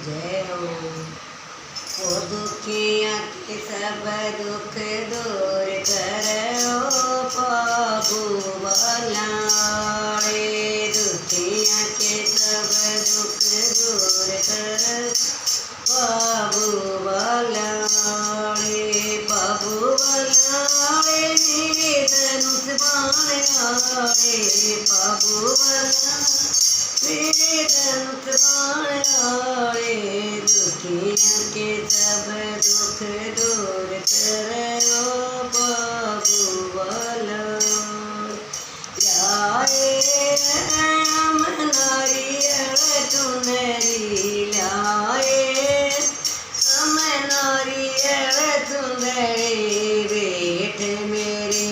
जय हो। ओ दुखिया के सब दुख दूर करो प्रभु बलाड़े। दुखिया के सब दुख दूर करो प्रभु बलाड़े। प्रभु बलाड़े मेरे धनुष बाण आड़े। प्रभु मेरे धनुष बाण आड़े। दुखिया के सब दुख दूर करो प्रभु बलाड़े। लाए हम नारियल चुनरी लाए हम नारियल चुनरी। बेट मेरे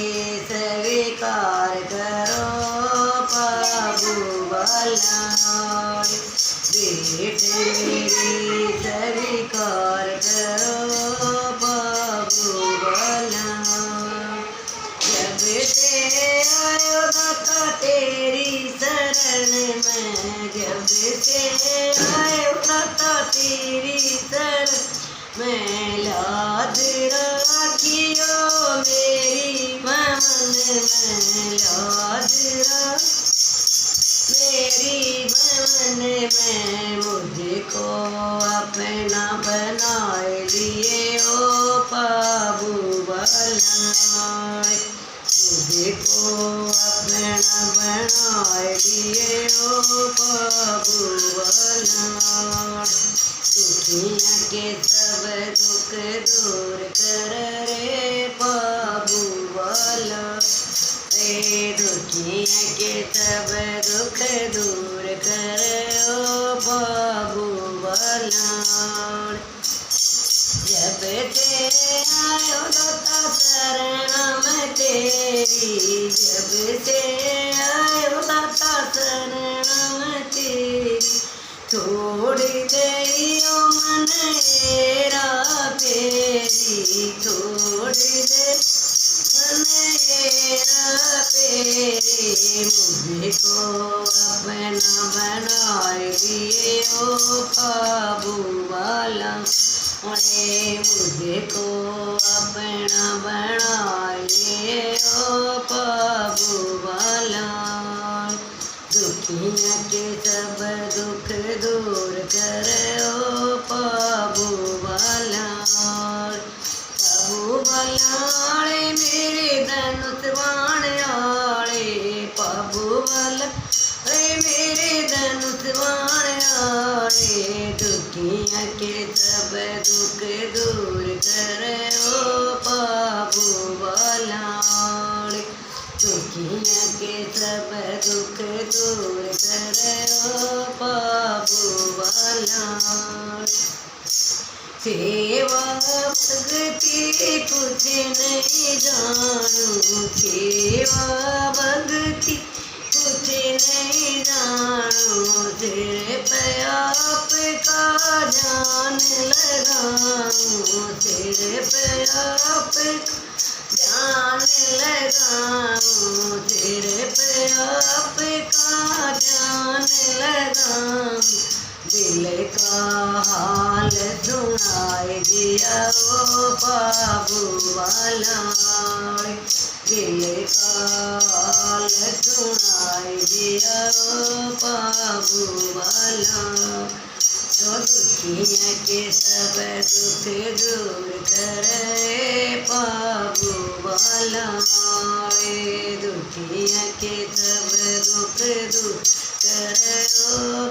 स्वीकार करो प्रभु बलाड़े। बेट मेरी स्वीकार करो प्रभु बलाड़े। जब से आयो दाता तेरी शरण में। जब से आयो दाता तेरी शरण में। लाज राखियो मेरी मन में। लाज मेरी मन में। मुझको अपना बनाए लिए ओ प्रभु बलाड़े। मुझको अपना बनाए लिए ओ प्रभु बलाड़े। दुखिया के सब दुख दूर कर रे प्रभु बलाड़े। दुखिया के सब दुख दूर कर ओ प्रभु बलाड़े। जब से आयो दाता शरण में तेरी। जब से आयो दाता शरण में तेरी। छोड़ गइयो मन हेरा फेरी। छोड़ दे मन हेरा फेरी। मुझको अपना बनाए लिए ओ प्रभु बलाड़े। मुझको अपना बनाए लिए ओ प्रभु बलाड़े। दुखिया के सब दुख दूर करो प्रभु बलाड़े। प्रभु बलाड़े मेरे धनुष बाण आड़े। प्रभु बलाड़े मेरे धनुष बाण आड़े। दुखिया के सब दुख दूर करो प्रभु बलाड़े। दुखिया के सब दुख दूर करो प्रभु बलाड़े। सेवा भक्ति कुछ नहीं जानू। सेवा भक्ति कुछ नहीं जानू। सिर पे आपका ध्यान लगाऊं। सिर पे आपका ध्यान लगाऊं। सिर पे आपका ध्यान लगाऊं। दिल का हाल सुनाए दिया ओ प्रभु बलाड़े। दिल का हाल सुनाए दिया ओ प्रभु बलाड़े। तो दुखिया के सब दुख दूर करे प्रभु बलाड़े। दुखिया के सब दुख दूर करे ओ